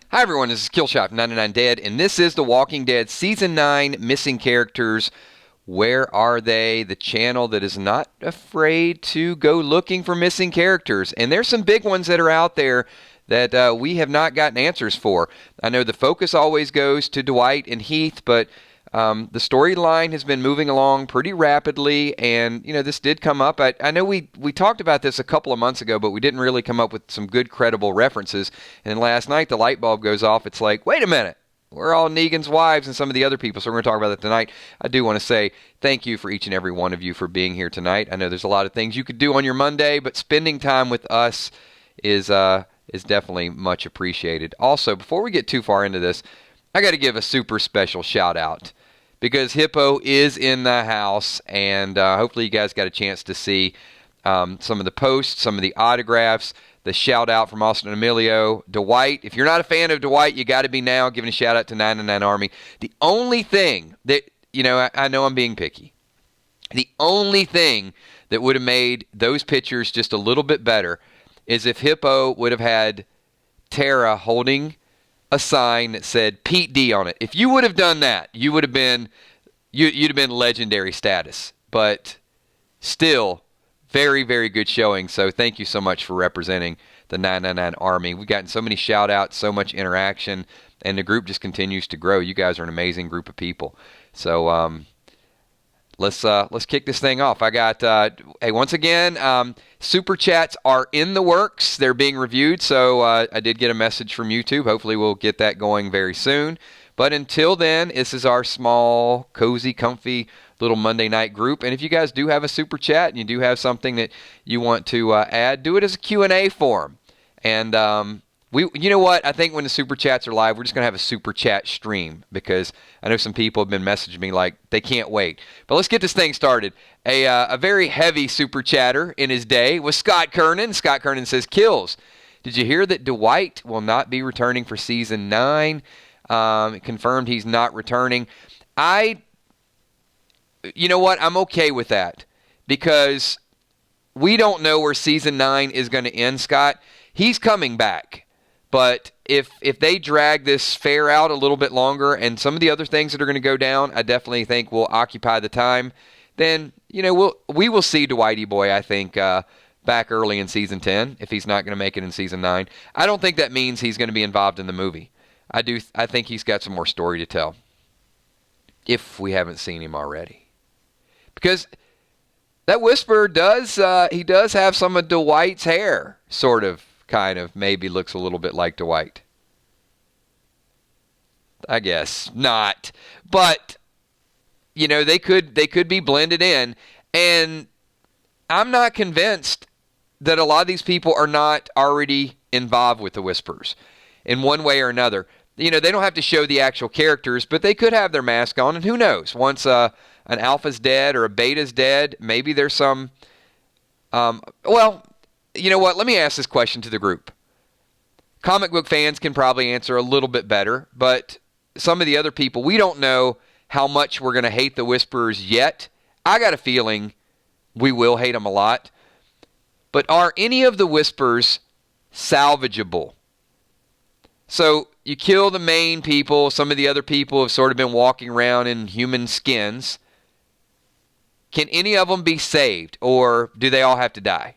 Hi everyone, this is Killshot 99 Dead, and this is The Walking Dead Season 9 Missing Characters. Where are they? The channel that is not afraid to go looking for missing characters. And there's some big ones that are out there that we have not gotten answers for. I know the focus always goes to Dwight and Heath, but the storyline has been moving along pretty rapidly, and this did come up. I know we talked about this a couple of months ago, but we didn't really come up with some good credible references. And then last night the light bulb goes off. It's like, wait a minute, we're all Negan's wives and some of the other people, so we're going to talk about that tonight. I do want to say thank you for each and every one of you for being here tonight. I know there's a lot of things you could do on your Monday, but spending time with us is definitely much appreciated. Also, before we get too far into this, I got to give a super special shout out because Hippo is in the house, and hopefully you guys got a chance to see some of the posts, some of the autographs, the shout out from Austin and Emilio. Dwight, if you're not a fan of Dwight, you got to be now, giving a shout out to 999 Army. The only thing that, I know I'm being picky. The only thing that would have made those pictures just a little bit better is if Hippo would have had Tara holding a sign that said Pete D on it. If you would have done that, you would have been, you'd have been legendary status. But still, very, very good showing. So thank you so much for representing the 999 Army. We've gotten so many shout outs, so much interaction, and the group just continues to grow. You guys are an amazing group of people. So let's kick this thing off. I got hey, once again, super chats are in the works. They're being reviewed, so I did get a message from YouTube. Hopefully we'll get that going very soon. But until then, this is our small, cozy, comfy little Monday night group. And if you guys do have a super chat and you do have something that you want to add, do it as a Q&A form. And you know what? I think when the super chats are live, we're just going to have a super chat stream, because I know some people have been messaging me like they can't wait. But let's get this thing started. A very heavy super chatter in his day was Scott Kernan. Scott Kernan says, Kills, did you hear that Dwight will not be returning for Season 9? Confirmed he's not returning. You know what? I'm okay with that, because we don't know where Season 9 is going to end, Scott. He's coming back. But if they drag this fair out a little bit longer, and some of the other things that are going to go down, I definitely think will occupy the time, then, we will see Dwighty Boy, I think, back early in Season 10, if he's not going to make it in Season 9. I don't think that means he's going to be involved in the movie. I think he's got some more story to tell, if we haven't seen him already. Because that Whisperer does have some of Dwight's hair, sort of, kind of, maybe looks a little bit like Dwight. I guess not. But, they could be blended in. And I'm not convinced that a lot of these people are not already involved with the Whisperers in one way or another. They don't have to show the actual characters, but they could have their mask on, and who knows? Once an alpha's dead or a beta's dead, maybe there's some... well, you know what? Let me ask this question to the group. Comic book fans can probably answer a little bit better, but some of the other people, we don't know how much we're going to hate the Whisperers yet. I got a feeling we will hate them a lot. But are any of the Whisperers salvageable? So you kill the main people. Some of the other people have sort of been walking around in human skins. Can any of them be saved, or do they all have to die?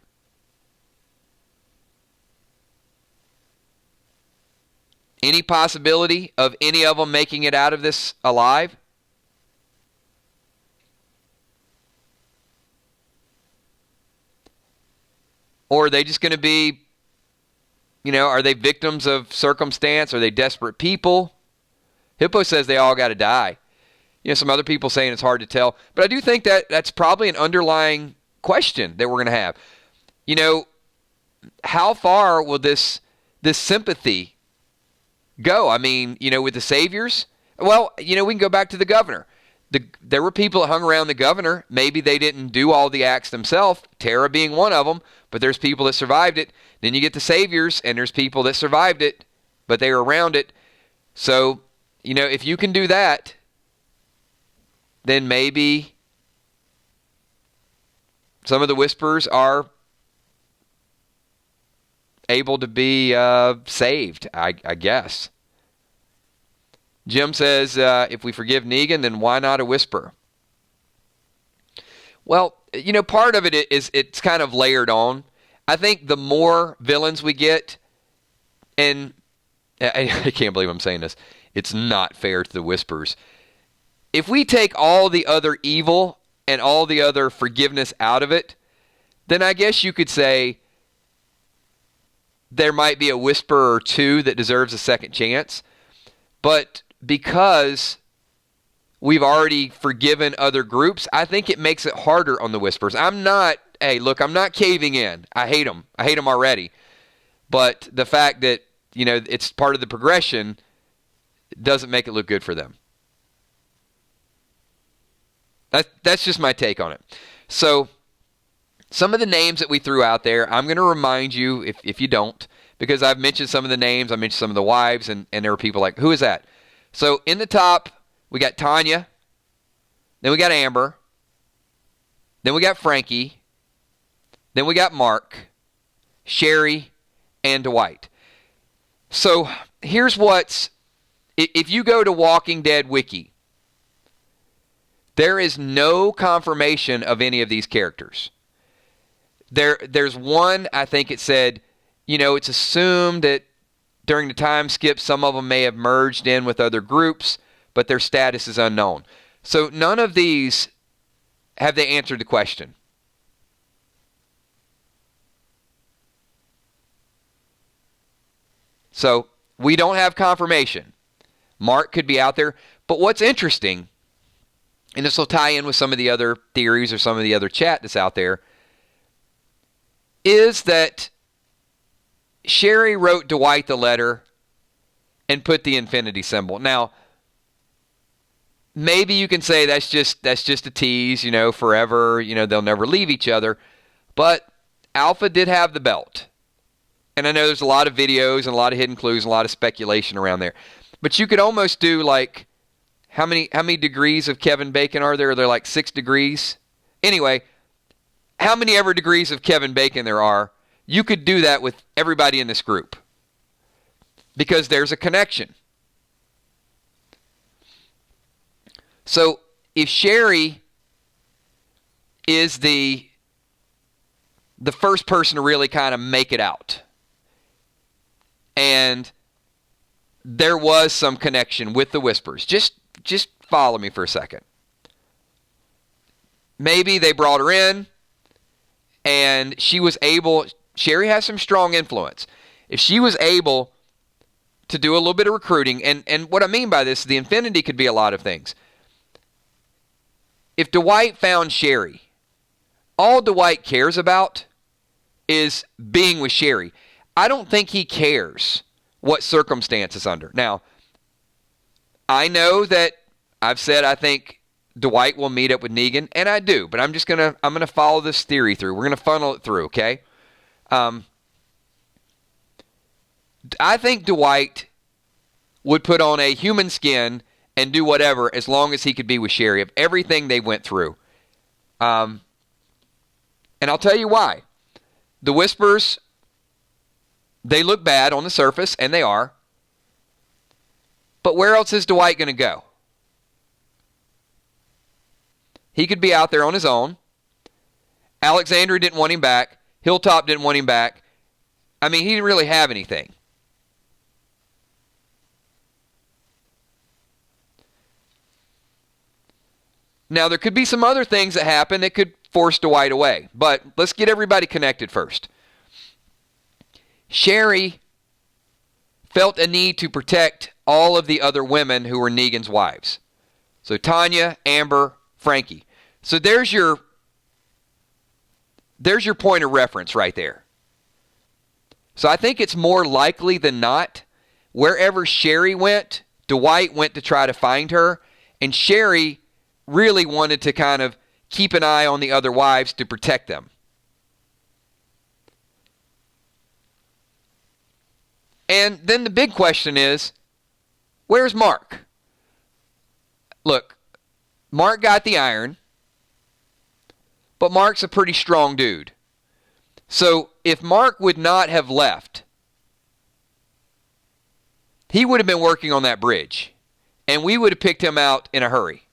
Any possibility of any of them making it out of this alive? Or are they just going to be, are they victims of circumstance? Are they desperate people? Hippo says they all got to die. Some other people saying it's hard to tell. But I do think that that's probably an underlying question that we're going to have. How far will this sympathy go? I mean, with the saviors? Well, we can go back to the governor. There were people that hung around the governor. Maybe they didn't do all the acts themselves, Tara being one of them, but there's people that survived it. Then you get the saviors, and there's people that survived it, but they were around it. So, if you can do that, then maybe some of the Whisperers are able to be saved, I guess. Jim says, if we forgive Negan, then why not a whisper? Well, part of it is it's kind of layered on. I think the more villains we get, and I can't believe I'm saying this, it's not fair to the Whispers. If we take all the other evil and all the other forgiveness out of it, then I guess you could say there might be a Whisperer or two that deserves a second chance. But because we've already forgiven other groups, I think it makes it harder on the Whispers. I'm not caving in. I hate them. I hate them already. But the fact that, it's part of the progression doesn't make it look good for them. That's just my take on it. So some of the names that we threw out there, I'm going to remind you if you don't, because I've mentioned some of the names. I mentioned some of the wives, and there were people like, who is that? So in the top, we got Tanya. Then we got Amber. Then we got Frankie. Then we got Mark, Sherry, and Dwight. So here's if you go to Walking Dead Wiki, there is no confirmation of any of these characters. There's one, I think it said, it's assumed that during the time skip, some of them may have merged in with other groups, but their status is unknown. So none of these have they answered the question. So we don't have confirmation. Mark could be out there. But what's interesting, and this will tie in with some of the other theories or some of the other chat that's out there, is that Sherry wrote Dwight the letter and put the infinity symbol. Now, maybe you can say that's just a tease, forever, they'll never leave each other. But Alpha did have the belt. And I know there's a lot of videos and a lot of hidden clues and a lot of speculation around there. But you could almost do like, how many degrees of Kevin Bacon are there? Are there like 6 degrees? Anyway, how many ever degrees of Kevin Bacon there are, you could do that with everybody in this group. Because there's a connection. So if Sherry is the first person to really kind of make it out, and there was some connection with the Whispers, just follow me for a second. Maybe they brought her in, and Sherry has some strong influence. If she was able to do a little bit of recruiting, and what I mean by this, the infinity could be a lot of things. If Dwight found Sherry, all Dwight cares about is being with Sherry. I don't think he cares what circumstance it's under. Now, I know that I've said I think Dwight will meet up with Negan, and I do, but I'm gonna follow this theory through. We're gonna funnel it through, okay? I think Dwight would put on a human skin and do whatever as long as he could be with Sherry of everything they went through. And I'll tell you why. The Whispers, they look bad on the surface, and they are. But where else is Dwight going to go? He could be out there on his own. Alexandria didn't want him back. Hilltop didn't want him back. I mean, he didn't really have anything. Now, there could be some other things that happen that could force Dwight away. But let's get everybody connected first. Sherry felt a need to protect all of the other women who were Negan's wives. So Tanya, Amber, Frankie. So there's your point of reference right there. So I think it's more likely than not, wherever Sherry went, Dwight went to try to find her, and Sherry really wanted to kind of keep an eye on the other wives to protect them. And then the big question is, where's Mark? Look, Mark got the iron, but Mark's a pretty strong dude. So if Mark would not have left, he would have been working on that bridge. and we would have picked him out in a hurry.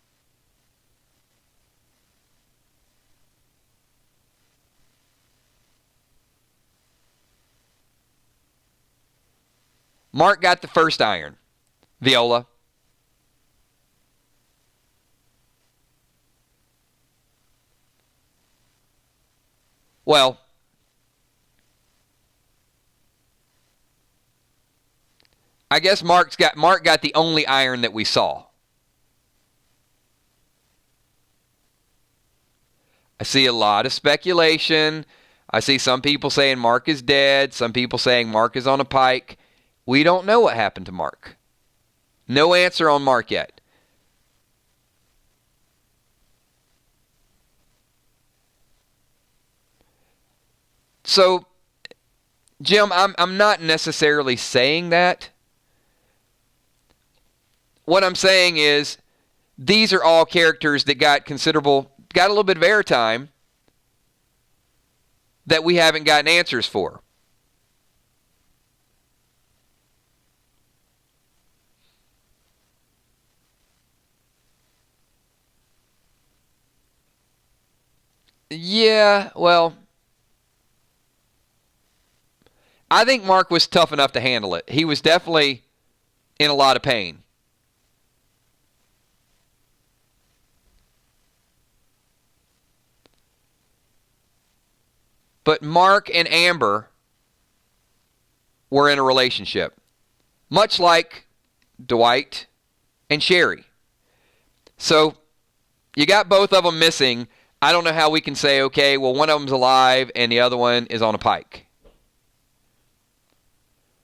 Mark got the first iron. Viola. Well, I guess Mark got the only iron that we saw. I see a lot of speculation. I see some people saying Mark is dead, some people saying Mark is on a pike. We don't know what happened to Mark. No answer on Mark yet. So, Jim, I'm not necessarily saying that. What I'm saying is these are all characters that got a little bit of airtime that we haven't gotten answers for. Yeah, well, I think Mark was tough enough to handle it. He was definitely in a lot of pain. But Mark and Amber were in a relationship, much like Dwight and Sherry. So you got both of them missing. I don't know how we can say, okay, well, one of them's alive and the other one is on a pike.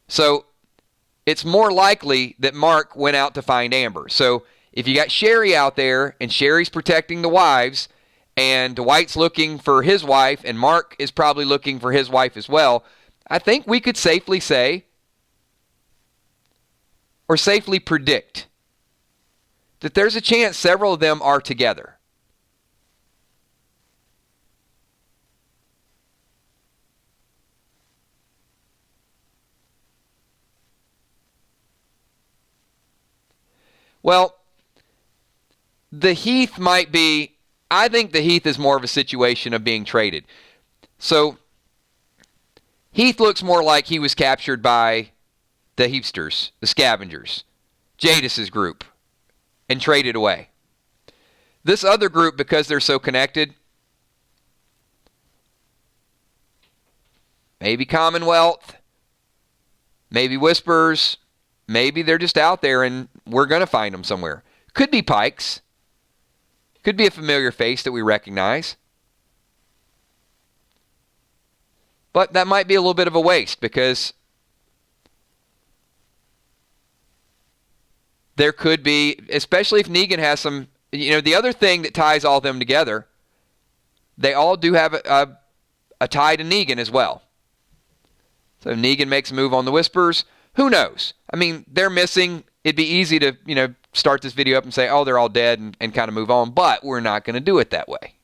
So it's more likely that Mark went out to find Amber. So if you got Sherry out there and Sherry's protecting the wives and Dwight's looking for his wife and Mark is probably looking for his wife as well, I think we could safely say or safely predict that there's a chance several of them are together. Well, the Heath might be, I think the Heath is more of a situation of being traded. So, Heath looks more like he was captured by the Heapsters, the Scavengers, Jadis's group, and traded away. This other group, because they're so connected, maybe Commonwealth, maybe Whispers, maybe they're just out there and we're going to find them somewhere. Could be Pikes. Could be a familiar face that we recognize. But that might be a little bit of a waste because there could be, especially if Negan has some, the other thing that ties all of them together, they all do have a tie to Negan as well. So Negan makes a move on the Whispers. Who knows? I mean, they're missing. It'd be easy to, start this video up and say, oh, they're all dead and kind of move on. But we're not going to do it that way.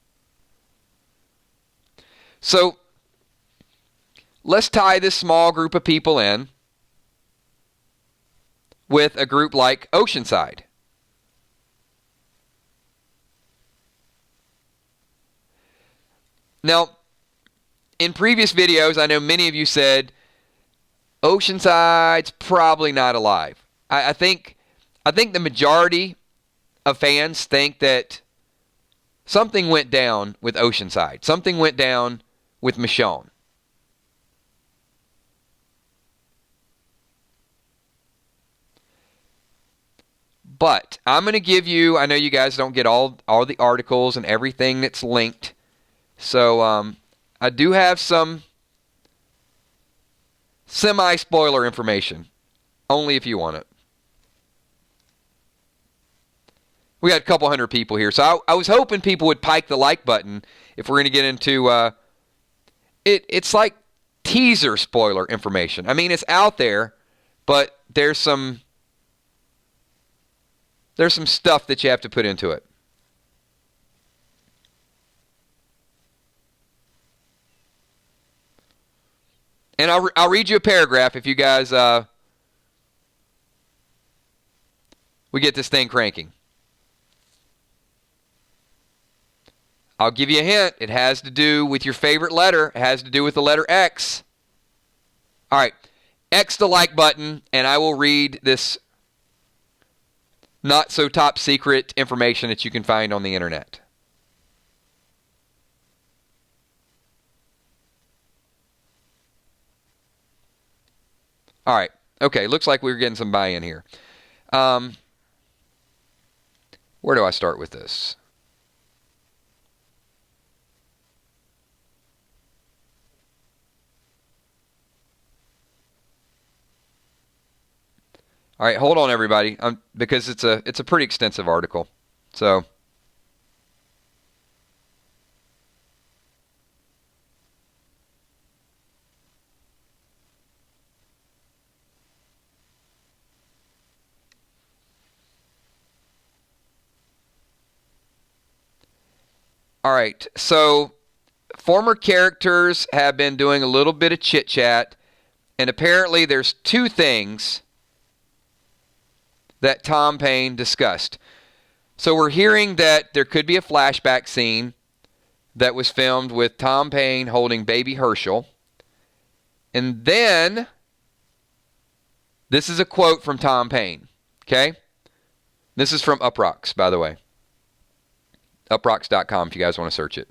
So let's tie this small group of people in with a group like Oceanside. Now, in previous videos, I know many of you said, Oceanside's probably not alive. I think the majority of fans think that something went down with Oceanside. Something went down with Michonne. But I'm going to give you, I know you guys don't get all the articles and everything that's linked. So I do have some semi-spoiler information. Only if you want it. We got a couple hundred people here. So I was hoping people would pike the like button if we're going to get into it's like teaser spoiler information. I mean, it's out there, but there's some stuff that you have to put into it. And I'll read you a paragraph if you guys we get this thing cranking. I'll give you a hint. It has to do with your favorite letter. It has to do with the letter X. All right. X the like button, and I will read this not so top secret information that you can find on the internet. All right. Okay. Looks like we're getting some buy-in here. Where do I start with this? All right, hold on, everybody, because it's a pretty extensive article. So, all right. So, former characters have been doing a little bit of chit chat, and apparently, there's two things that Tom Payne discussed. So we're hearing that there could be a flashback scene that was filmed with Tom Payne holding baby Herschel. And then, this is a quote from Tom Payne, okay? This is from Uprocks, by the way. Uprocks.com if you guys want to search it.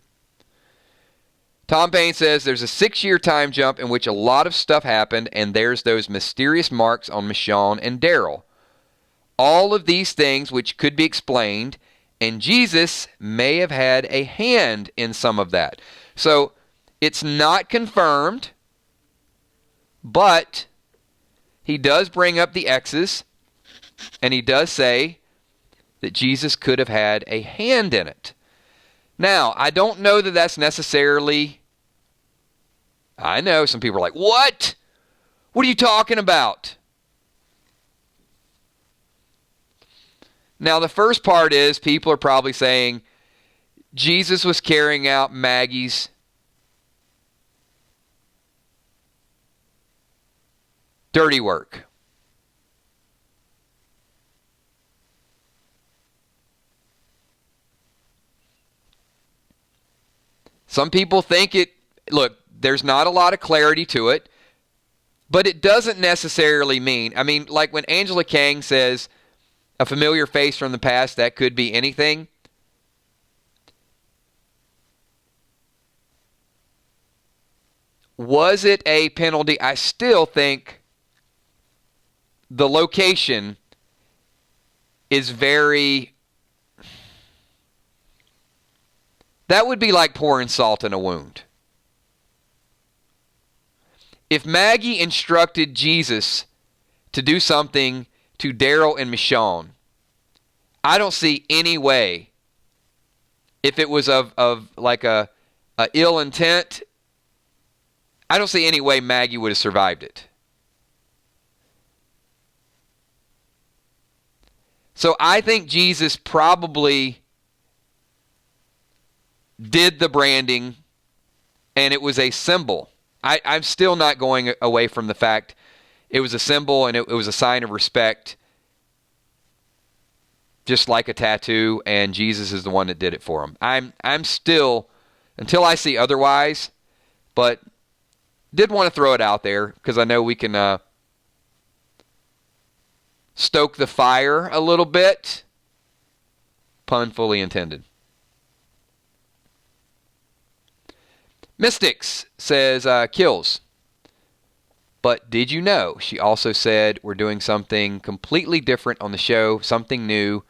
Tom Payne says there's a 6-year time jump in which a lot of stuff happened, and there's those mysterious marks on Michonne and Daryl. All of these things which could be explained, and Jesus may have had a hand in some of that. So it's not confirmed, but he does bring up the X's, and he does say that Jesus could have had a hand in it. Now, I don't know that that's necessarily... I know some people are like, what? What are you talking about? Now, the first part is people are probably saying Jesus was carrying out Maggie's dirty work. Some people think it, look, there's not a lot of clarity to it, but it doesn't necessarily mean, I mean, like when Angela Kang says, a familiar face from the past, that could be anything. Was it a penalty? I still think the location is very... That would be like pouring salt in a wound. If Maggie instructed Jesus to do something to Daryl and Michonne, I don't see any way, if it was of like a ill intent, I don't see any way Maggie would have survived it. So I think Jesus probably did the branding, and it was a symbol. I'm still not going away from the fact it was a symbol and it was a sign of respect, just like a tattoo, and Jesus is the one that did it for him. I'm still, until I see otherwise, but did want to throw it out there because I know we can stoke the fire a little bit. Pun fully intended. Mystics says, kills. But did you know? She also said we're doing something completely different on the show, something new.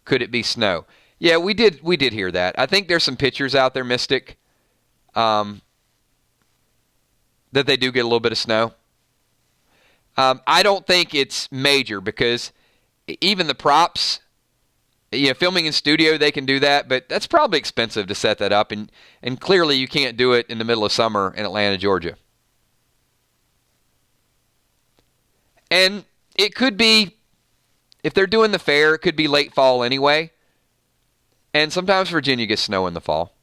Could it be snow? Yeah, we did hear that. I think there's some pictures out there, Mystic, that they do get a little bit of snow. I don't think it's major because even the props, filming in studio, they can do that, but that's probably expensive to set that up, and clearly you can't do it in the middle of summer in Atlanta, Georgia. And it could be, if they're doing the fair, it could be late fall anyway. And sometimes Virginia gets snow in the fall.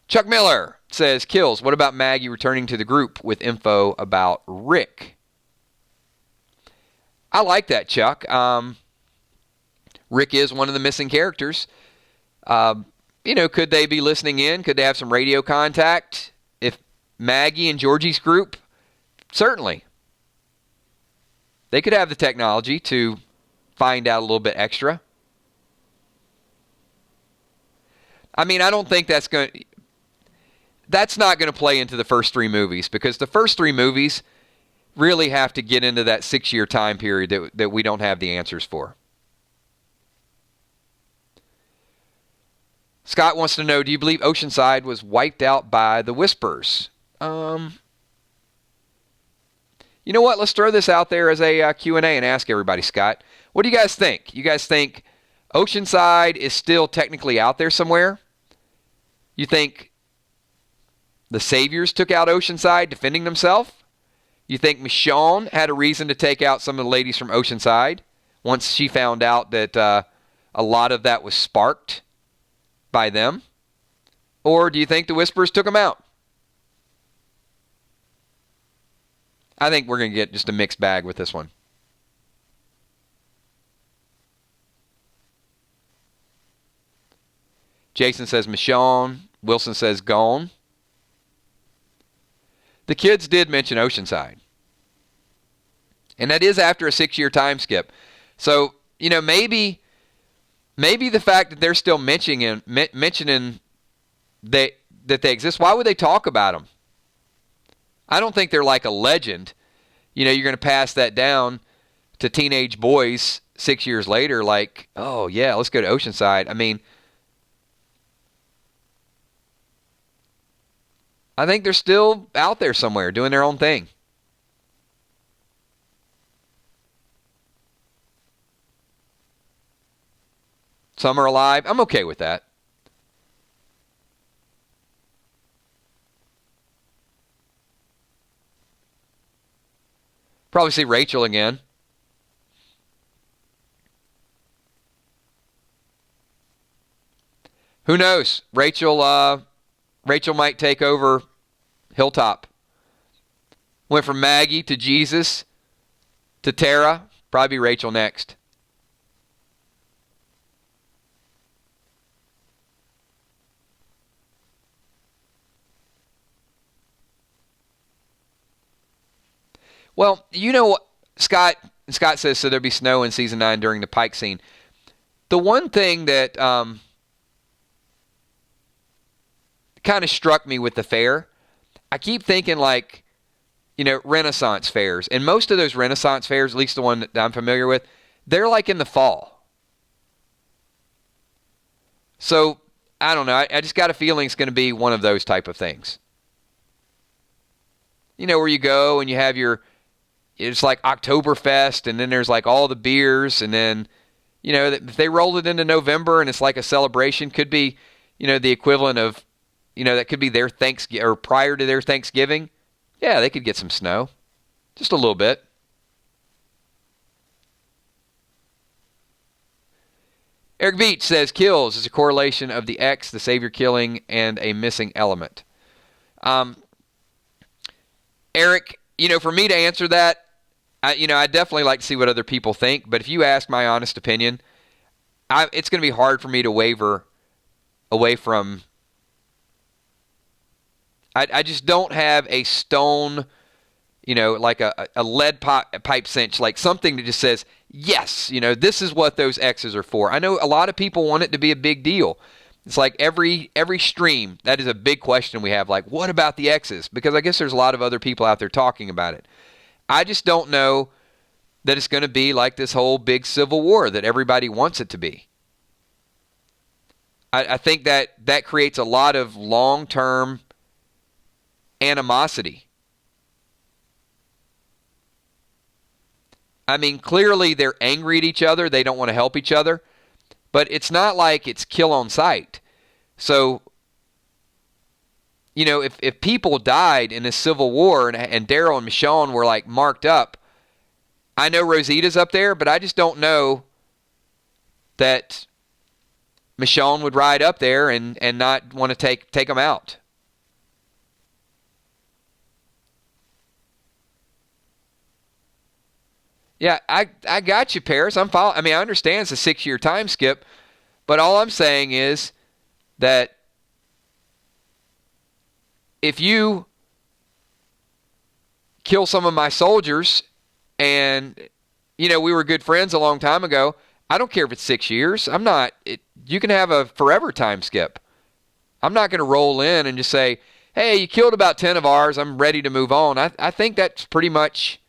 Chuck Miller says, kills. What about Maggie returning to the group with info about Rick? I like that, Chuck. Rick is one of the missing characters. Could they be listening in? Could they have some radio contact? If Maggie and Georgie's group, certainly. They could have the technology to find out a little bit extra. I mean, I don't think that's not going to play into the first three movies, because the first three movies really have to get into that 6-year time period that we don't have the answers for. Scott wants to know, do you believe Oceanside was wiped out by the Whispers? You know what? Let's throw this out there as a Q&A and ask everybody, Scott. What do you guys think? You guys think Oceanside is still technically out there somewhere? You think the Saviors took out Oceanside defending themselves? You think Michonne had a reason to take out some of the ladies from Oceanside once she found out that a lot of that was sparked by them? Or do you think the Whisperers took them out? I think we're going to get just a mixed bag with this one. Jason says Michonne. Wilson says gone. The kids did mention Oceanside. And that is after a 6-year time skip. So, maybe the fact that they're still mentioning that they exist, why would they talk about them? I don't think they're like a legend. You're going to pass that down to teenage boys 6 years later like, oh, yeah, let's go to Oceanside. I mean, I think they're still out there somewhere doing their own thing. Some are alive. I'm okay with that. Probably see Rachel again. Who knows? Rachel might take over Hilltop. Went from Maggie to Jesus to Tara. Probably Rachel next. Well, you know what, Scott says, so there'll be snow in season 9 during the Pike scene. The one thing that kind of struck me with the fair, I keep thinking like, Renaissance fairs. And most of those Renaissance fairs, at least the one that I'm familiar with, they're like in the fall. So, I don't know. I just got a feeling it's going to be one of those type of things. Where you go and you have it's like Oktoberfest, and then there's like all the beers, and then, if they roll it into November and it's like a celebration, could be, the equivalent of, that could be their Thanksgiving, or prior to their Thanksgiving. Yeah, they could get some snow. Just a little bit. Eric Beach says, kills is a correlation of the X, the Savior killing, and a missing element. Eric, for me to answer that, I definitely like to see what other people think. But if you ask my honest opinion, it's going to be hard for me to waver away from. I just don't have a stone, like a lead pipe cinch, like something that just says, yes, this is what those X's are for. I know a lot of people want it to be a big deal. It's like every stream, that is a big question we have. Like, what about the X's? Because I guess there's a lot of other people out there talking about it. I just don't know that it's going to be like this whole big civil war that everybody wants it to be. I think that creates a lot of long-term animosity. I mean, clearly they're angry at each other. They don't want to help each other. But it's not like it's kill on sight. So, if people died in this civil war and Daryl and Michonne were like marked up, I know Rosita's up there, but I just don't know that Michonne would ride up there and not want to take them out. Yeah, I got you, Paris. I understand it's a 6-year time skip, but all I'm saying is that if you kill some of my soldiers and, we were good friends a long time ago, I don't care if it's 6 years. You can have a forever time skip. I'm not going to roll in and just say, hey, you killed about 10 of ours. I'm ready to move on. I think that's pretty much...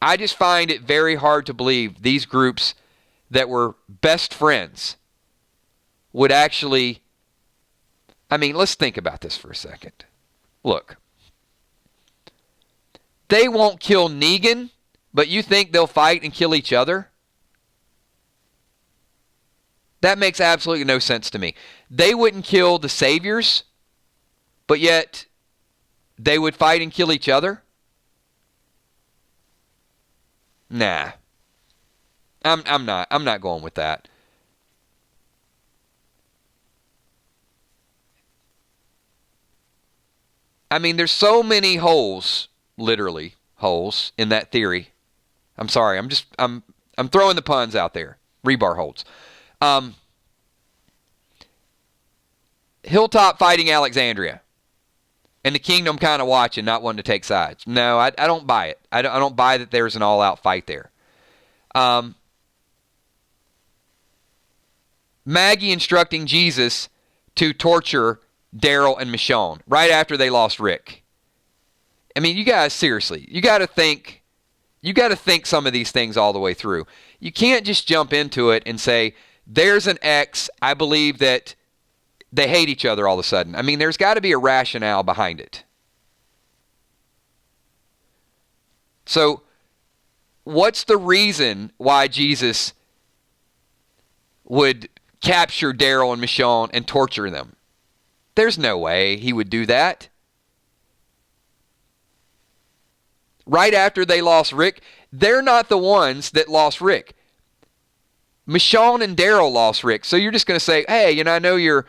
I just find it very hard to believe these groups that were best friends would actually... let's think about this for a second. Look. They won't kill Negan, but you think they'll fight and kill each other? That makes absolutely no sense to me. They wouldn't kill the saviors, but yet they would fight and kill each other? Nah. I'm not going with that. There's so many holes, literally holes, in that theory. I'm sorry. I'm throwing the puns out there. Rebar holes. Hilltop fighting Alexandria. And the kingdom kind of watching, not wanting to take sides. No, I don't buy it. I don't buy that there's an all-out fight there. Maggie instructing Jesus to torture Daryl and Michonne right after they lost Rick. You guys, seriously, you got to think some of these things all the way through. You can't just jump into it and say, there's an X, I believe that they hate each other all of a sudden. There's got to be a rationale behind it. So, what's the reason why Jesus would capture Daryl and Michonne and torture them? There's no way he would do that. Right after they lost Rick, they're not the ones that lost Rick. Michonne and Daryl lost Rick. So you're just going to say, hey, I know you're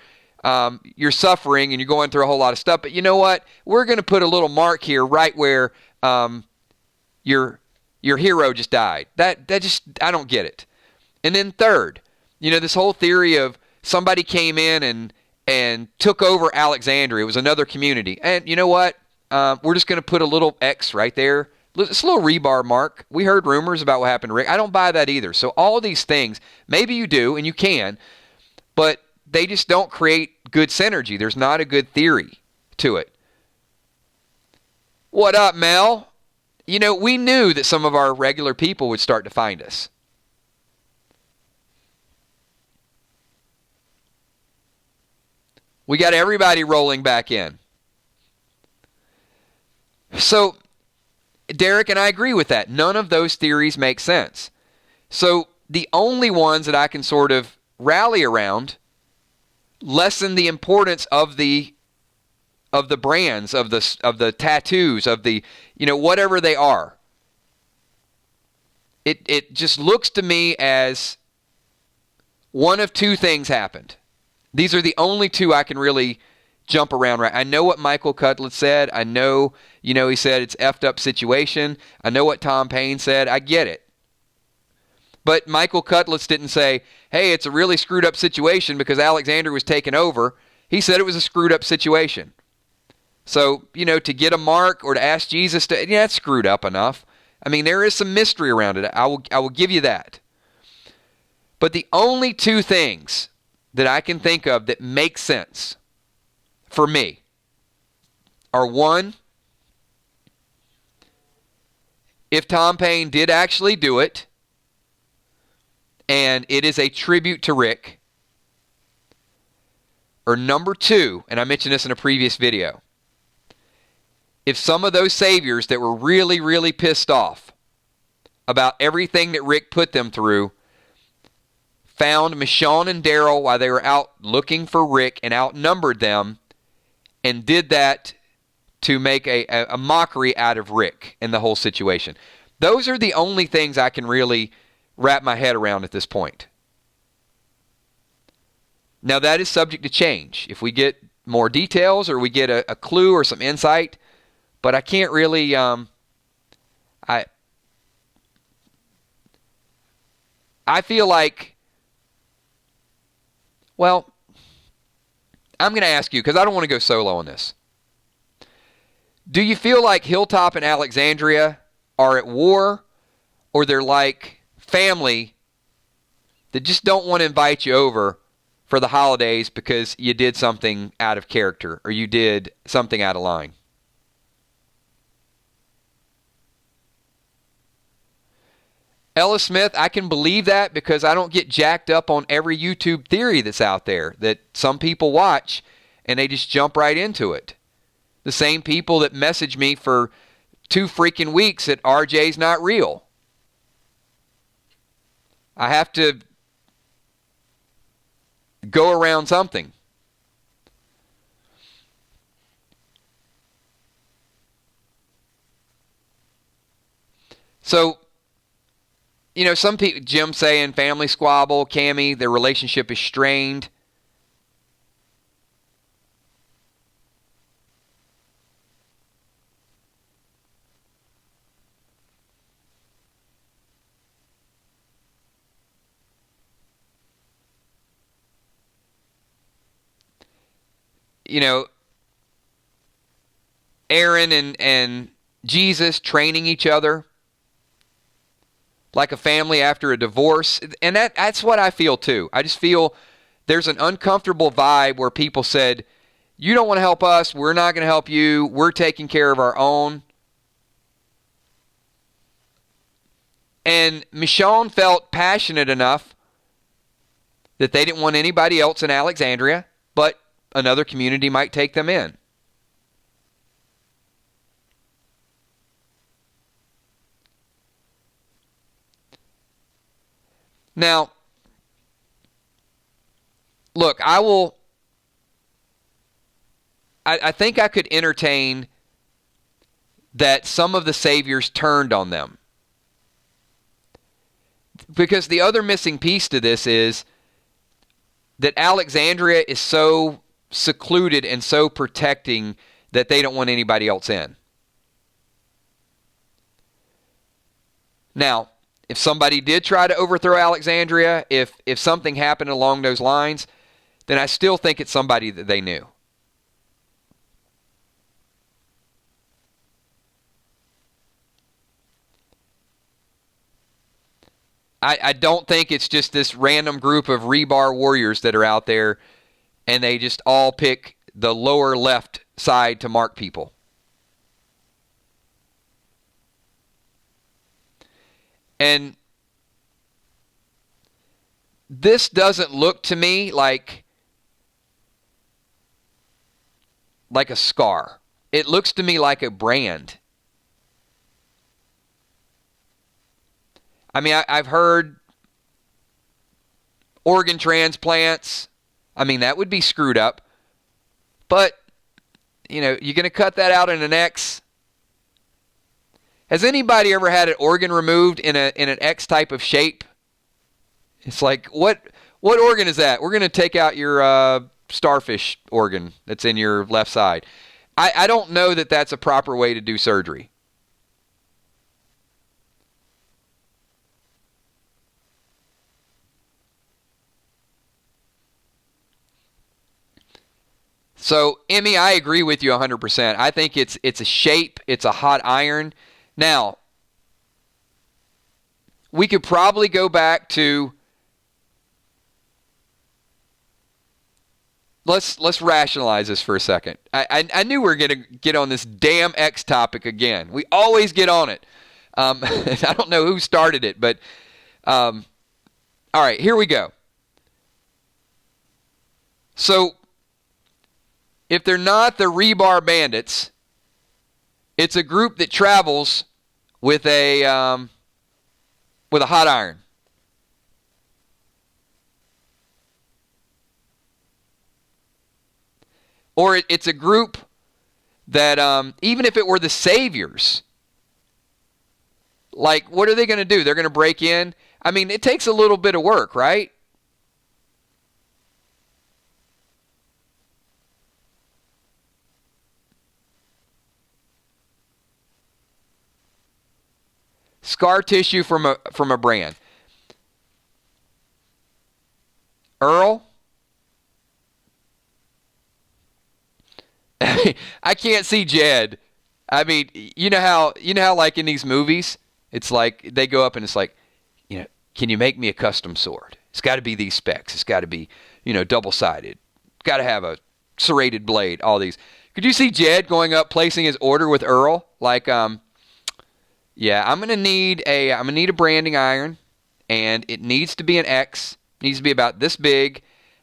suffering and you're going through a whole lot of stuff, but you know what? We're going to put a little mark here right where your hero just died. That just, I don't get it. And then third, this whole theory of somebody came in and took over Alexandria. It was another community. And you know what? We're just going to put a little X right there. It's a little rebar mark. We heard rumors about what happened to Rick. I don't buy that either. So all these things, maybe you do and you can, but they just don't create good synergy. There's not a good theory to it. What up, Mel? We knew that some of our regular people would start to find us. We got everybody rolling back in. So, Derek and I agree with that. None of those theories make sense. So, the only ones that I can sort of rally around lessen the importance of the brands, of the tattoos, of the, whatever they are. It just looks to me as one of two things happened. These are the only two I can really jump around right. I know what Michael Cudlitz said. I know, he said it's effed up situation. I know what Tom Payne said. I get it. But Michael Cudlitz didn't say, hey, it's a really screwed up situation because Alexander was taken over. He said it was a screwed up situation. So, to get a mark or to ask Jesus to, that's screwed up enough. There is some mystery around it. I will give you that. But the only two things that I can think of that make sense for me are, one, if Tom Payne did actually do it, and it is a tribute to Rick, or number two, and I mentioned this in a previous video, if some of those saviors that were really, really pissed off about everything that Rick put them through found Michonne and Daryl while they were out looking for Rick and outnumbered them and did that to make a mockery out of Rick and the whole situation. Those are the only things I can really wrap my head around at this point. Now, that is subject to change if we get more details or we get a clue or some insight. But I can't really, I feel like, well, I'm going to ask you because I don't want to go solo on this. Do you feel like Hilltop and Alexandria are at war, or they're like family that just don't want to invite you over for the holidays because you did something out of character or you did something out of line? Ella Smith, I can believe that because I don't get jacked up on every YouTube theory that's out there that some people watch and they just jump right into it. The same people that message me for 2 freaking weeks that RJ's not real. I have to go around something. So, you know, some people, Jim saying family squabble, Cammie, their relationship is strained. You know, Aaron and Jesus training each other like a family after a divorce. And that's what I feel too. I just feel there's an uncomfortable vibe where people said, you don't want to help us, we're not going to help you, we're taking care of our own. And Michonne felt passionate enough that they didn't want anybody else in Alexandria, but another community might take them in. Now, look, I think I could entertain that some of the saviors turned on them. Because the other missing piece to this is that Alexandria is so secluded and so protecting that they don't want anybody else in. Now, if somebody did try to overthrow Alexandria, if something happened along those lines, then I still think it's somebody that they knew. I don't think it's just this random group of rebar warriors that are out there and they just all pick the lower left side to mark people. And this doesn't look to me like a scar. It looks to me like a brand. I mean, I've heard organ transplants. I mean, that would be screwed up. But, you know, you're going to cut that out in an X. Has anybody ever had an organ removed in an X type of shape? It's like, what organ is that? We're going to take out your starfish organ that's in your left side. I don't know that that's a proper way to do surgery. So, Emmy, I agree with you 100%. I think it's a shape. It's a hot iron. Now, we could probably go back to, let's rationalize this for a second. I knew we were going to get on this damn X topic again. We always get on it. I don't know who started it, but all right, here we go. So, if they're not the Rebar Bandits, it's a group that travels with a hot iron. Or it's a group that, even if it were the saviors, like, what are they going to do? They're going to break in? I mean, it takes a little bit of work, right? Scar tissue from a brand. Earl, I can't see Jed. I mean, you know how like in these movies, it's like they go up and it's like, can you make me a custom sword? It's got to be these specs. It's got to be, double-sided. Got to have a serrated blade. All these. Could you see Jed going up, placing his order with Earl? Like, yeah, I'm gonna need a branding iron, and it needs to be an X. It needs to be about this big.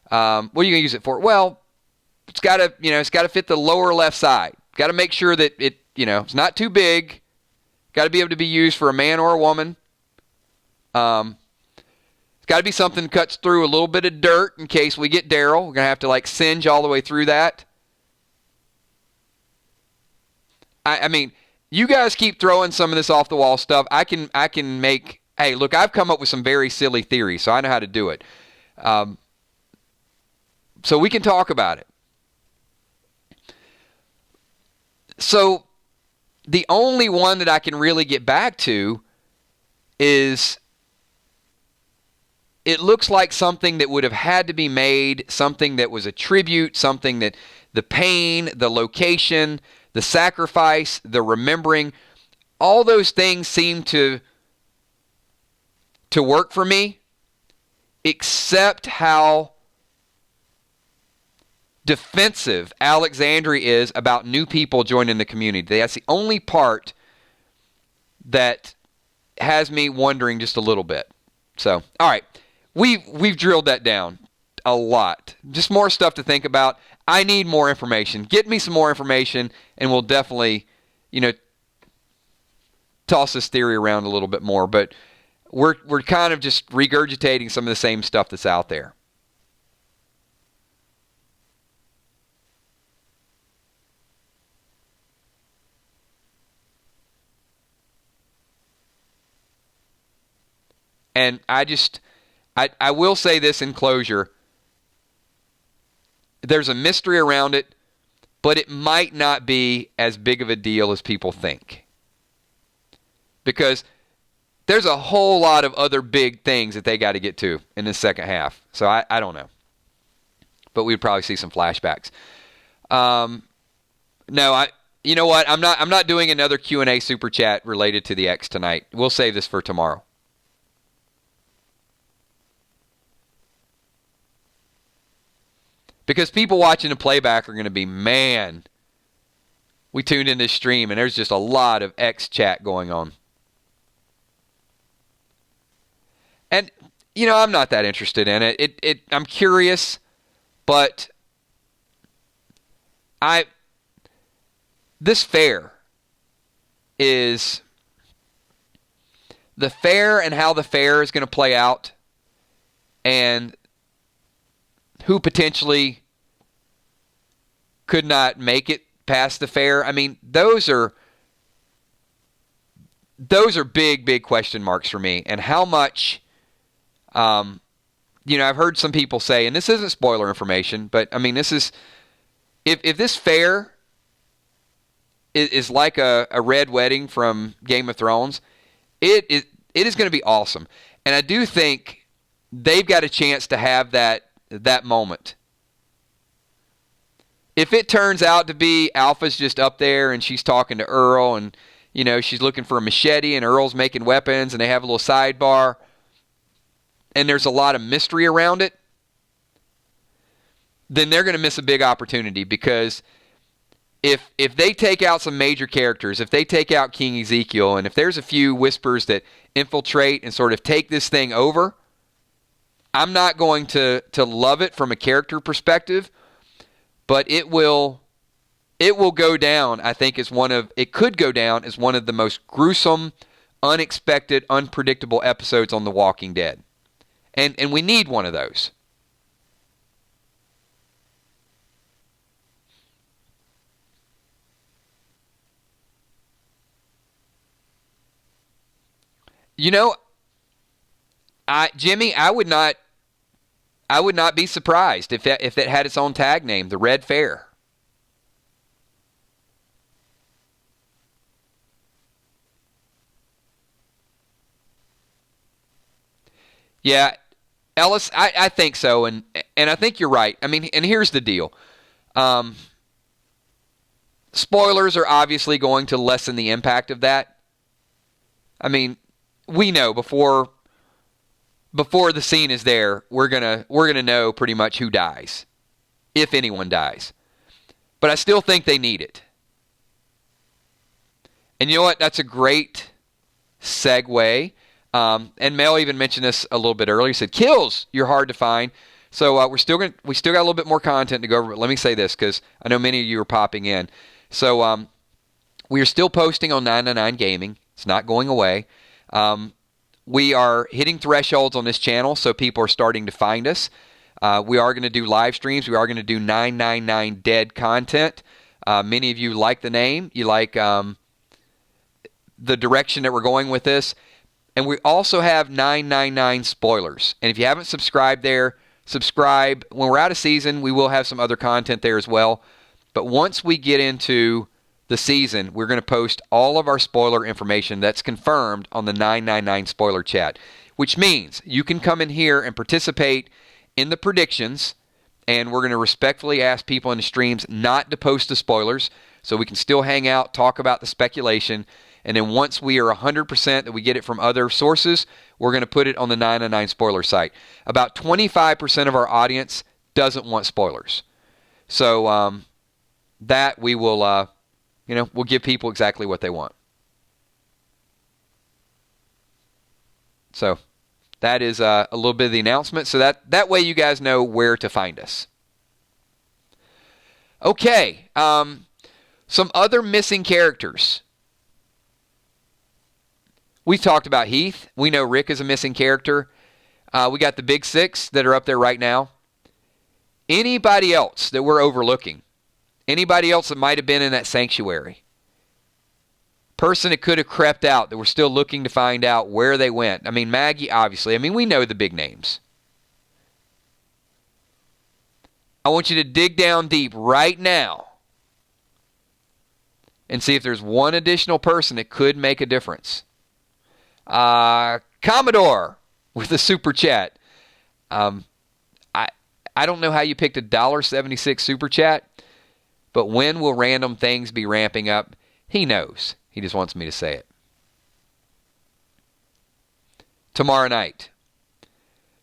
What are you gonna use it for? Well, it's gotta fit the lower left side. Got to make sure that it's not too big. Got to be able to be used for a man or a woman. It's got to be something that cuts through a little bit of dirt in case we get Daryl. We're gonna have to like singe all the way through that. I mean, you guys keep throwing some of this off the wall stuff. I can make. Hey, look, I've come up with some very silly theories, so I know how to do it. So we can talk about it. So the only one that I can really get back to is it looks like something that would have had to be made, something that was a tribute, something that the pain, the location, the sacrifice, the remembering, all those things seem to work for me, except how defensive Alexandria is about new people joining the community. That's the only part that has me wondering just a little bit. So, all right, we've drilled that down a lot. Just more stuff to think about. I need more information. Get me some more information, and we'll definitely, toss this theory around a little bit more. But we're kind of just regurgitating some of the same stuff that's out there. And I will say this in closure. There's a mystery around it, but it might not be as big of a deal as people think. Because there's a whole lot of other big things that they got to get to in the second half. So I don't know. But we'd probably see some flashbacks. No, you know what? I'm not doing another Q&A super chat related to the X tonight. We'll save this for tomorrow. Because people watching the playback are going to be, man, we tuned in this stream and there's just a lot of X chat going on. And, I'm not that interested in it. I'm curious, but this fair is the fair and how the fair is going to play out and who potentially could not make it past the fair. I mean, those are big, big question marks for me. And how much, I've heard some people say, and this isn't spoiler information, but I mean, this is, if this fair is like a red wedding from Game of Thrones, it is going to be awesome. And I do think they've got a chance to have that moment. If it turns out to be Alpha's just up there and she's talking to Earl and, she's looking for a machete and Earl's making weapons and they have a little sidebar and there's a lot of mystery around it, then they're going to miss a big opportunity because if they take out some major characters, if they take out King Ezekiel and if there's a few whispers that infiltrate and sort of take this thing over, I'm not going to love it from a character perspective, but it will go down, I think, it could go down as one of the most gruesome, unexpected, unpredictable episodes on The Walking Dead. And we need one of those. Jimmy, I would not be surprised if it had its own tag name, the Red Fair. Yeah, Ellis, I think so, and I think you're right. I mean, and here's the deal. Um, Spoilers are obviously going to lessen the impact of that. I mean, we know before the scene is there, we're gonna know pretty much who dies, if anyone dies. But I still think they need it. And you know what? That's a great segue. And Mel even mentioned this a little bit earlier. He said, "Kills, you're hard to find." So we still got a little bit more content to go over. But let me say this because I know many of you are popping in. So we are still posting on 999 Gaming. It's not going away. We are hitting thresholds on this channel, so people are starting to find us. We are going to do live streams. We are going to do 999 Dead content. Many of you like the name. You like the direction that we're going with this. And we also have 999 spoilers. And if you haven't subscribed there, subscribe. When we're out of season, we will have some other content there as well. But once we get into the season, we're going to post all of our spoiler information that's confirmed on the 999 spoiler chat, which means you can come in here and participate in the predictions, and we're going to respectfully ask people in the streams not to post the spoilers so we can still hang out, talk about the speculation, and then once we are 100% that we get it from other sources, we're going to put it on the 999 spoiler site. About 25% of our audience doesn't want spoilers. So that we will, we'll give people exactly what they want. So that is a little bit of the announcement. So that way you guys know where to find us. Okay. Some other missing characters. We've talked about Heath. We know Rick is a missing character. We got the big six that are up there right now. Anybody else that we're overlooking? Anybody else that might have been in that sanctuary? Person that could have crept out that we're still looking to find out where they went. I mean, Maggie, obviously. I mean, we know the big names. I want you to dig down deep right now and see if there's one additional person that could make a difference. Commodore with a super chat. I don't know how you picked $1.76 super chat, but when will random things be ramping up? He knows. He just wants me to say it. Tomorrow night.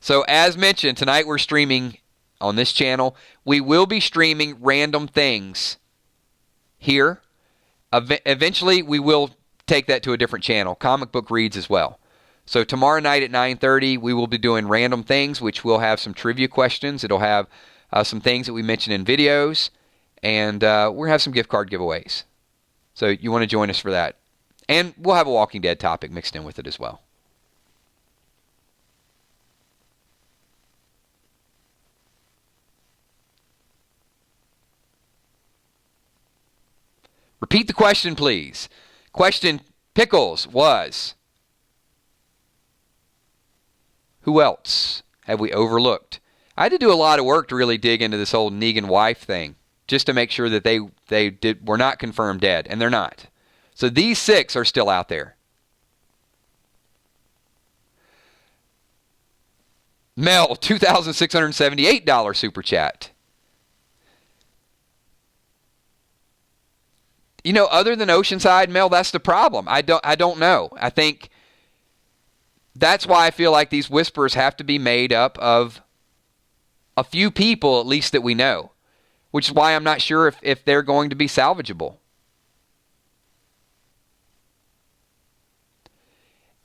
So as mentioned, tonight we're streaming on this channel. We will be streaming random things here. Eventually, we will take that to a different channel. Comic Book Reads as well. So tomorrow night at 9:30, we will be doing random things, which will have some trivia questions. It'll have some things that we mentioned in videos, and we're going to have some gift card giveaways. So you want to join us for that. And we'll have a Walking Dead topic mixed in with it as well. Repeat the question, please. Question, Pickles, was, who else have we overlooked? I had to do a lot of work to really dig into this whole Negan wife thing, just to make sure that they were not confirmed dead, and they're not. So these six are still out there. Mel, $2,678 super chat. You know, other than Oceanside, Mel, that's the problem. I don't know. I think that's why I feel like these whispers have to be made up of a few people, at least that we know, which is why I'm not sure if they're going to be salvageable.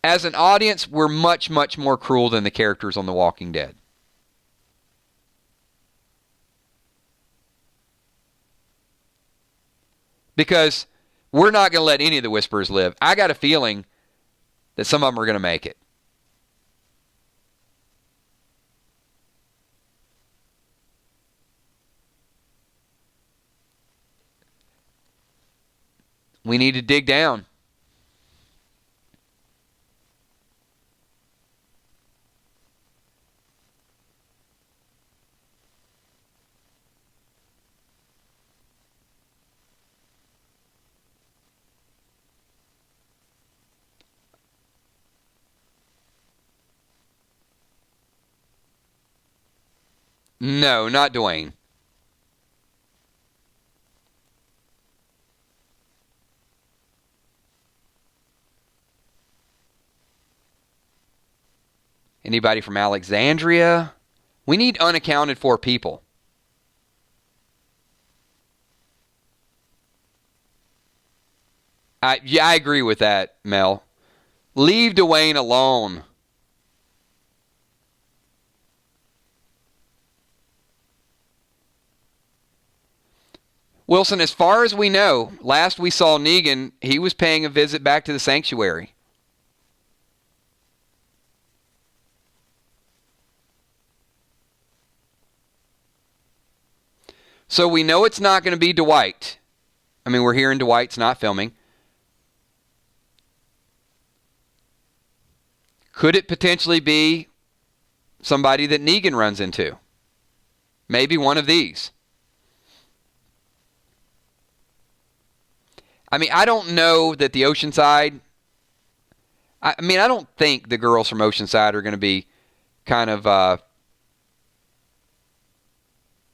As an audience, we're much, much more cruel than the characters on The Walking Dead. Because we're not going to let any of the Whisperers live. I got a feeling that some of them are going to make it. We need to dig down. No, not Dwayne. Anybody from Alexandria? We need unaccounted for people. I agree with that, Mel. Leave Dwayne alone. Wilson, as far as we know, last we saw Negan, he was paying a visit back to the sanctuary. So we know it's not going to be Dwight. I mean, we're hearing Dwight's not filming. Could it potentially be somebody that Negan runs into? Maybe one of these. I mean, I don't know that the Oceanside... I don't think the girls from Oceanside are going to be kind of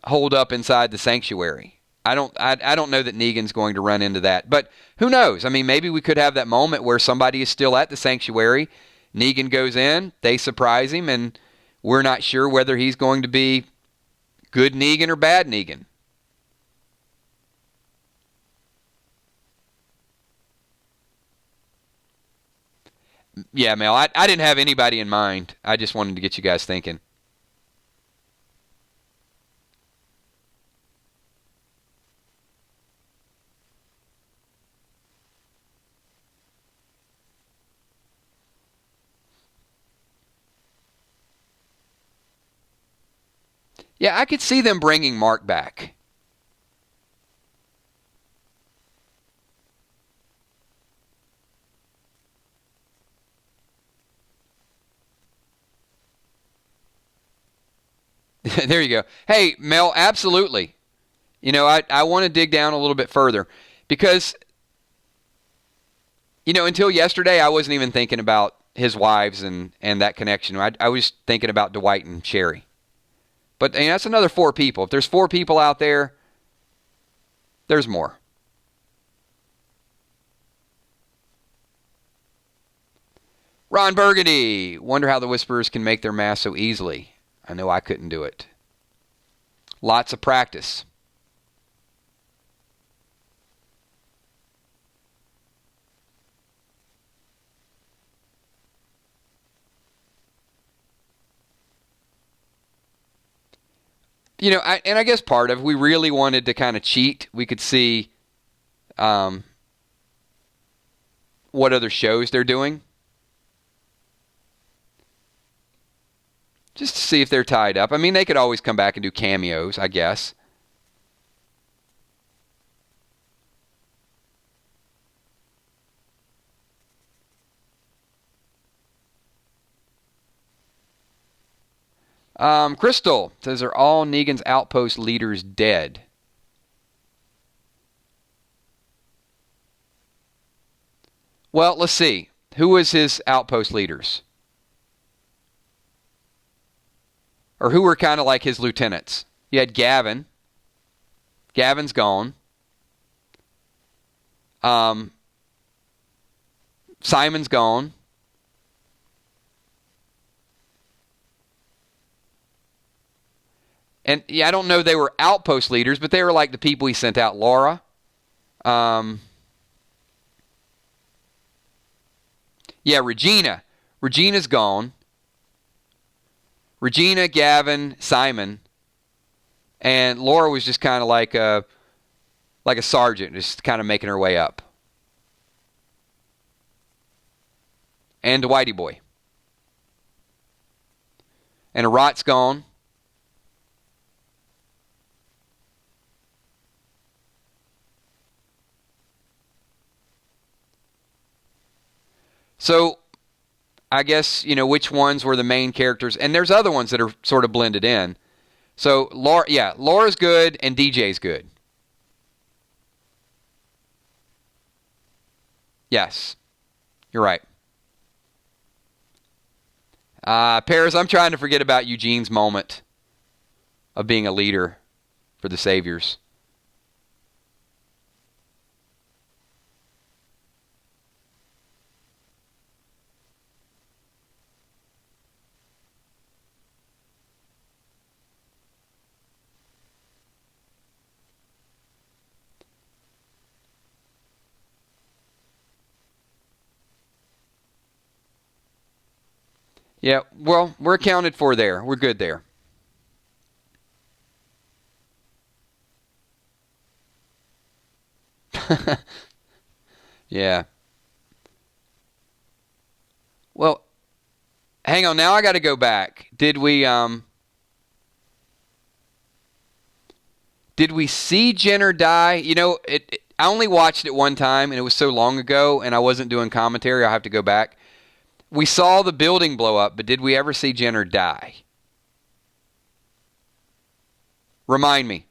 holed up inside the sanctuary. I don't know that Negan's going to run into that. But who knows? I mean, maybe we could have that moment where somebody is still at the sanctuary. Negan goes in, they surprise him, and we're not sure whether he's going to be good Negan or bad Negan. Yeah, Mel, I didn't have anybody in mind. I just wanted to get you guys thinking. Yeah, I could see them bringing Mark back. There you go. Hey, Mel, absolutely. You know, I want to dig down a little bit further because, you know, until yesterday, I wasn't even thinking about his wives and that connection. I was thinking about Dwight and Sherry. But you know, that's another 4 people. If there's 4 people out there, there's more. Ron Burgundy. Wonder how the Whisperers can make their mask so easily. I know I couldn't do it. Lots of practice. You know, I guess part of, we really wanted to kind of cheat. We could see what other shows they're doing. Just to see if they're tied up. I mean, they could always come back and do cameos, I guess. Crystal says, are all Negan's Outpost leaders dead? Well, let's see. Who was his Outpost leaders? Or who were kind of like his lieutenants? You had Gavin. Gavin's gone. Simon's gone. And yeah, I don't know they were Outpost leaders, but they were like the people he sent out. Laura. Yeah, Regina. Regina's gone. Regina, Gavin, Simon, and Laura was just kind of like a sergeant, just kind of making her way up. And Dwighty boy. And Rot's gone. So I guess, you know, which ones were the main characters. And there's other ones that are sort of blended in. So, Laura's good and DJ's good. Yes, you're right. Paris, I'm trying to forget about Eugene's moment. of being a leader for the Saviors. Yeah, well, we're accounted for there. We're good there. Yeah. Well, hang on. Now I got to go back. Did we see Jenner die? You know, I only watched it one time, and it was so long ago, and I wasn't doing commentary. I'll have to go back. We saw the building blow up, but did we ever see Jenner die? Remind me.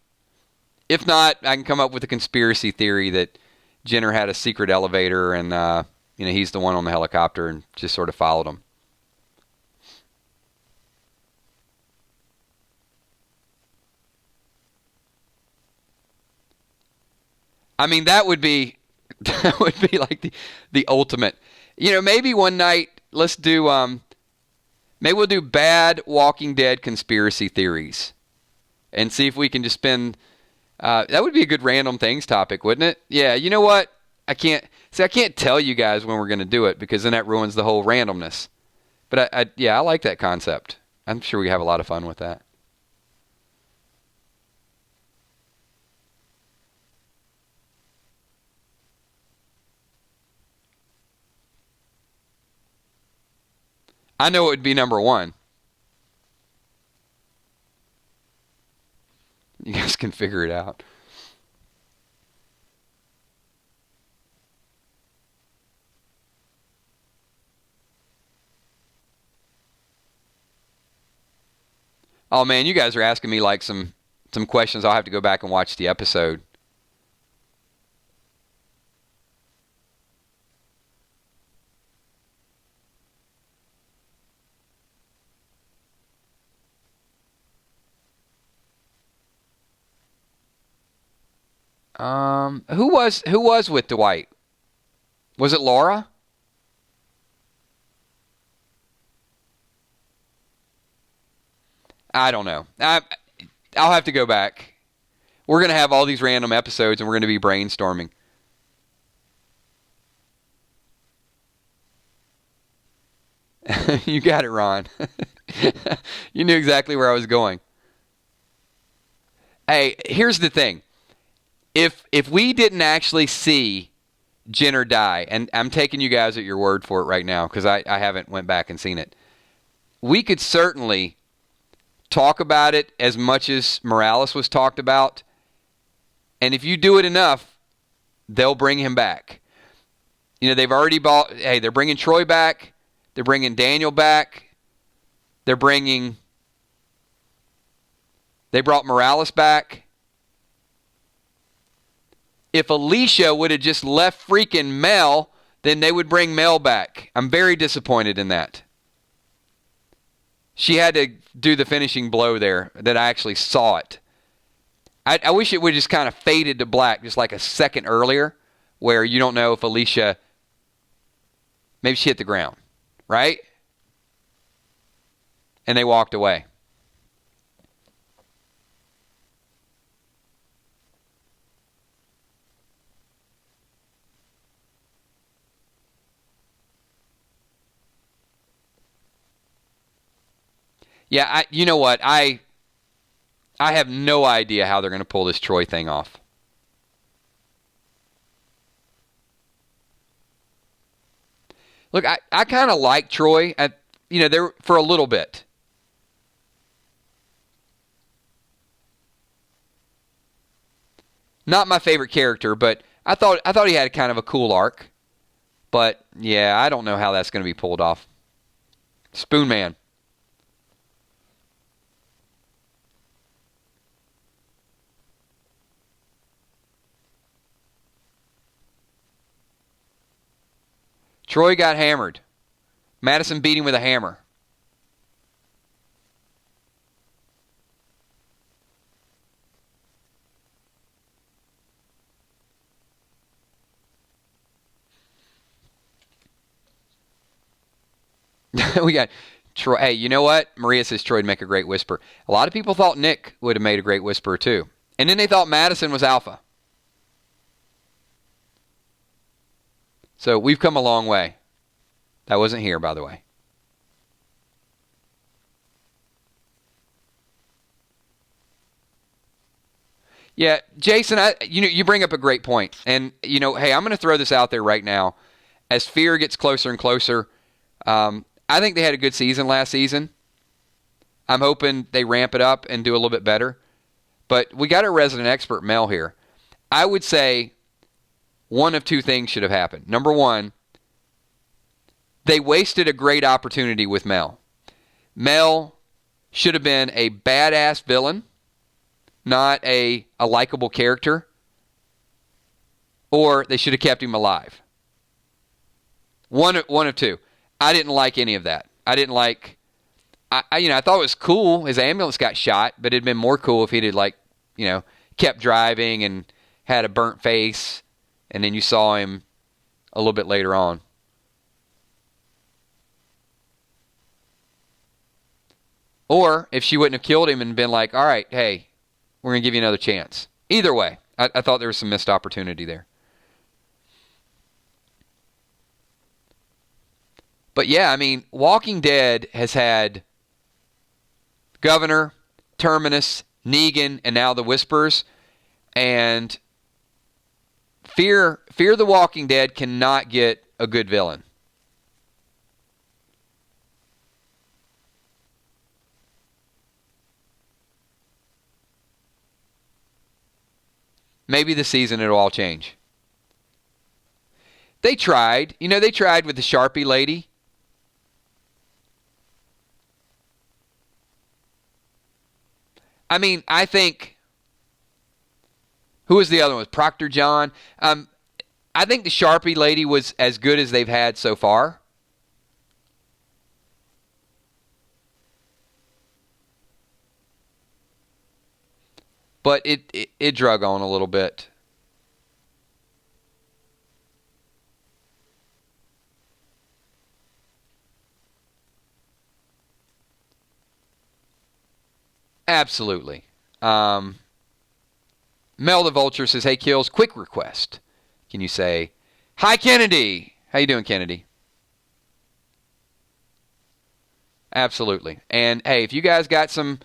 If not, I can come up with a conspiracy theory that Jenner had a secret elevator, and he's the one on the helicopter, and just sort of followed him. I mean, that would be like the ultimate. You know, maybe one night let's do maybe we'll do bad Walking Dead conspiracy theories and see if we can just spend that would be a good random things topic, wouldn't it? Yeah, you know what? I can't tell you guys when we're going to do it because then that ruins the whole randomness. But I like that concept. I'm sure we have a lot of fun with that. I know it would be number one. You guys can figure it out. Oh man, you guys are asking me like some questions. I'll have to go back and watch the episode. Who was with Dwight? Was it Laura? I don't know. I'll have to go back. We're going to have all these random episodes and we're going to be brainstorming. You got it, Ron. You knew exactly where I was going. Hey, here's the thing. If we didn't actually see Jenner die, and I'm taking you guys at your word for it right now because I haven't went back and seen it, we could certainly talk about it as much as Morales was talked about. And if you do it enough, they'll bring him back. You know, they've already they're bringing Troy back. They're bringing Daniel back. They brought Morales back. If Alicia would have just left freaking Mel, then they would bring Mel back. I'm very disappointed in that. She had to do the finishing blow there that I actually saw it. I wish it would just kind of faded to black just like a second earlier where you don't know if Alicia, maybe she hit the ground, right? And they walked away. Yeah, you know what? I have no idea how they're going to pull this Troy thing off. Look, I kind of like Troy there for a little bit. Not my favorite character, but I thought he had kind of a cool arc. But yeah, I don't know how that's going to be pulled off. Spoon Man. Troy got hammered. Madison beat him with a hammer. We got Troy. Hey, you know what? Maria says Troy would make a great whisperer. A lot of people thought Nick would have made a great whisperer too. And then they thought Madison was alpha. So we've come a long way. That wasn't here, by the way. Yeah, Jason, you bring up a great point. And, hey, I'm going to throw this out there right now. As Fear gets closer and closer, I think they had a good season last season. I'm hoping they ramp it up and do a little bit better. But we got a resident expert, Mel, here. I would say one of two things should have happened. Number one, they wasted a great opportunity with Mel. Mel should have been a badass villain, not a likable character, or they should have kept him alive. One of two. I didn't like any of that. I thought it was cool his ambulance got shot, but it'd been more cool if he'd had kept driving and had a burnt face, and then you saw him a little bit later on. Or if she wouldn't have killed him and been like, all right, hey, we're going to give you another chance. Either way, I thought there was some missed opportunity there. But yeah, I mean, Walking Dead has had Governor, Terminus, Negan, and now the Whisperers. And Fear the Walking Dead cannot get a good villain. Maybe this season it'll all change. They tried. They tried with the Sharpie lady. I mean, I think... Who was the other one? Proctor John? I think the Sharpie lady was as good as they've had so far. But it drug on a little bit. Absolutely. Mel the Vulture says, hey, Kills, quick request. Can you say, hi, Kennedy? How you doing, Kennedy? Absolutely. And, hey, if you guys got some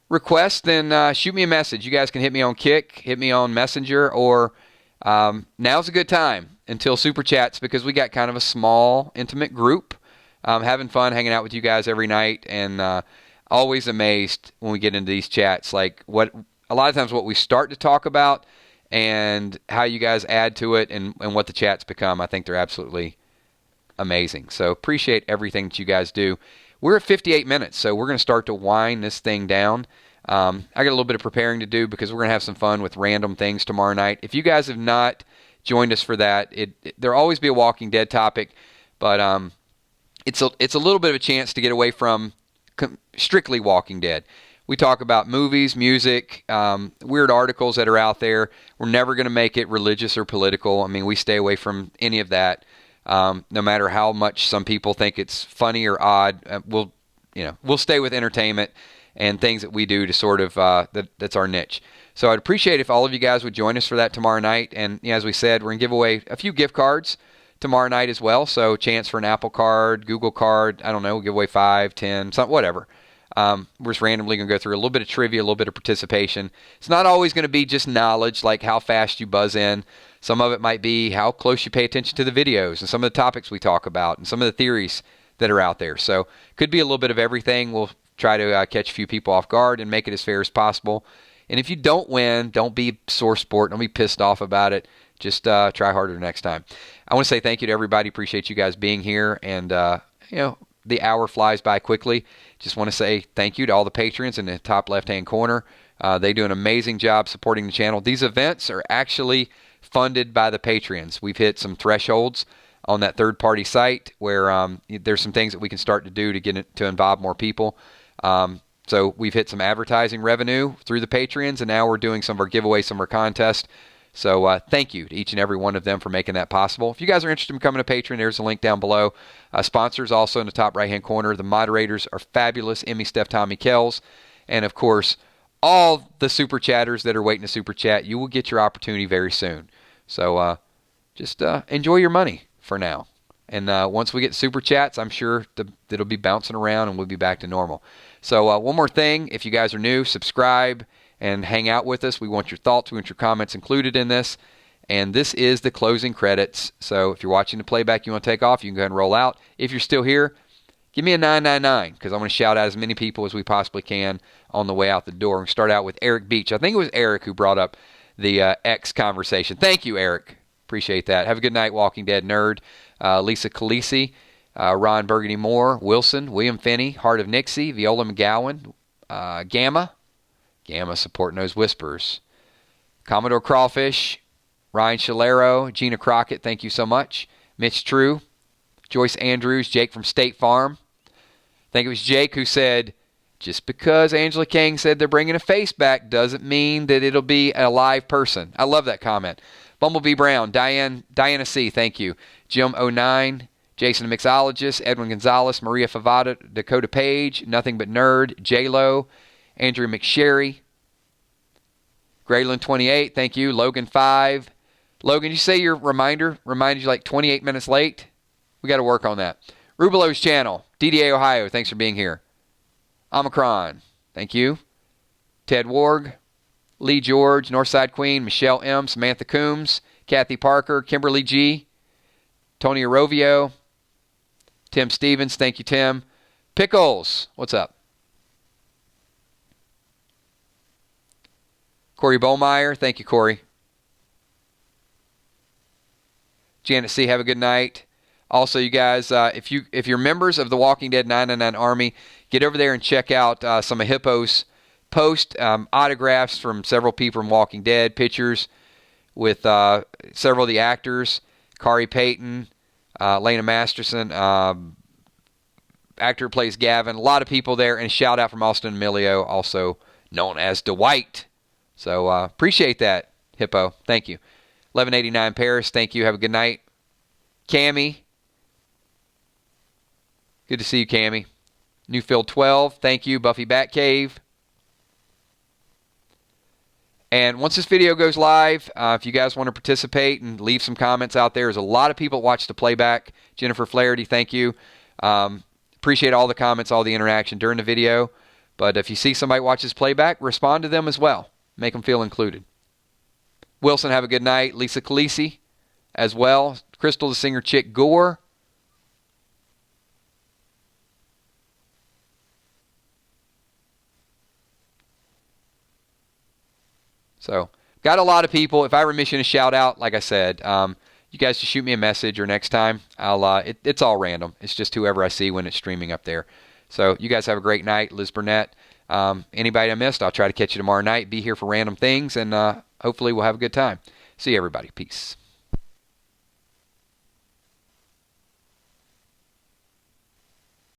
requests, then shoot me a message. You guys can hit me on Kick, hit me on Messenger, or now's a good time until Super Chats, because we got kind of a small, intimate group. Having fun hanging out with you guys every night, and always amazed when we get into these chats, like a lot of times what we start to talk about and how you guys add to it and what the chats become. I think they're absolutely amazing. So appreciate everything that you guys do. We're at 58 minutes, so we're going to start to wind this thing down. I got a little bit of preparing to do because we're going to have some fun with random things tomorrow night. If you guys have not joined us for that, there'll always be a Walking Dead topic, but it's a little bit of a chance to get away from strictly Walking Dead. We talk about movies, music, weird articles that are out there. We're never going to make it religious or political. I mean, we stay away from any of that. No matter how much some people think it's funny or odd, we'll stay with entertainment and things that we do to sort of that's our niche. So I'd appreciate if all of you guys would join us for that tomorrow night. And as we said, we're going to give away a few gift cards tomorrow night as well. So chance for an Apple card, Google card, I don't know, we'll give away 5, 10, something, whatever. We're just randomly going to go through a little bit of trivia, a little bit of participation. It's not always going to be just knowledge, like how fast you buzz in. Some of it might be how close you pay attention to the videos and some of the topics we talk about and some of the theories that are out there. So could be a little bit of everything. We'll try to catch a few people off guard and make it as fair as possible. And if you don't win, don't be sore sport. Don't be pissed off about it. Just try harder next time. I want to say thank you to everybody. Appreciate you guys being here. And, the hour flies by quickly. Just want to say thank you to all the patrons in the top left-hand corner. They do an amazing job supporting the channel. These events are actually funded by the patrons. We've hit some thresholds on that third-party site where there's some things that we can start to do to get it, to involve more people. So we've hit some advertising revenue through the patrons, and now we're doing some of our giveaways, some of our contests. So thank you to each and every one of them for making that possible. If you guys are interested in becoming a patron, there's a link down below. Sponsors also in the top right-hand corner. The moderators are fabulous. Emmy, Steph, Tommy, Kells. And, of course, all the super chatters that are waiting to super chat. You will get your opportunity very soon. So just enjoy your money for now. And once we get super chats, I'm sure it'll be bouncing around and we'll be back to normal. So one more thing. If you guys are new, subscribe and hang out with us. We want your thoughts. We want your comments included in this. And this is the closing credits. So if you're watching the playback, you want to take off, you can go ahead and roll out. If you're still here, give me a 999 because I want to shout out as many people as we possibly can on the way out the door. And start out with Eric Beach. I think it was Eric who brought up the X conversation. Thank you, Eric. Appreciate that. Have a good night, Walking Dead nerd. Lisa Khaleesi, Ron Burgundy Moore, Wilson, William Finney, Heart of Nixie, Viola McGowan, Gamma supporting those whispers. Commodore Crawfish, Ryan Shalero, Gina Crockett, thank you so much. Mitch True, Joyce Andrews, Jake from State Farm. I think it was Jake who said, just because Angela Kang said they're bringing a face back doesn't mean that it'll be a live person. I love that comment. Bumblebee Brown, Diana C., thank you. Jim 09, Jason the Mixologist, Edwin Gonzalez, Maria Favada, Dakota Page, Nothing But Nerd, J-Lo, Andrew McSherry, Grayland 28, thank you. Logan 5. Logan, you say your reminder reminded you like 28 minutes late? We got to work on that. Rubelo's channel, DDA Ohio, thanks for being here. Omicron, thank you. Ted Warg, Lee George, Northside Queen, Michelle M., Samantha Coombs, Kathy Parker, Kimberly G., Tony Arovio, Tim Stevens, thank you, Tim. Pickles, what's up? Corey Bohlmeyer, thank you, Corey. Janet C., have a good night. Also, you guys, if you're members of the Walking Dead 999 Army, get over there and check out some of Hippo's post autographs from several people from Walking Dead, pictures with several of the actors, Kari Payton, Lena Masterson, actor who plays Gavin, a lot of people there, and a shout out from Austin Emilio, also known as Dwight. So appreciate that, Hippo. Thank you. 1189 Paris, thank you. Have a good night. Cammy. Good to see you, Cammy. Newfield 12, thank you. Buffy Batcave. And once this video goes live, if you guys want to participate and leave some comments out there, there's a lot of people that watch the playback. Jennifer Flaherty, thank you. Appreciate all the comments, all the interaction during the video. But if you see somebody watch this playback, respond to them as well. Make them feel included. Wilson, have a good night. Lisa Khaleesi as well. Crystal the Singer Chick Gore. So, got a lot of people. If I were missing a shout out, like I said, you guys just shoot me a message or next time. It's all random. It's just whoever I see when it's streaming up there. So, you guys have a great night. Liz Burnett. Anybody I missed, I'll try to catch you tomorrow night. Be here for random things, and hopefully we'll have a good time. See you, everybody. Peace.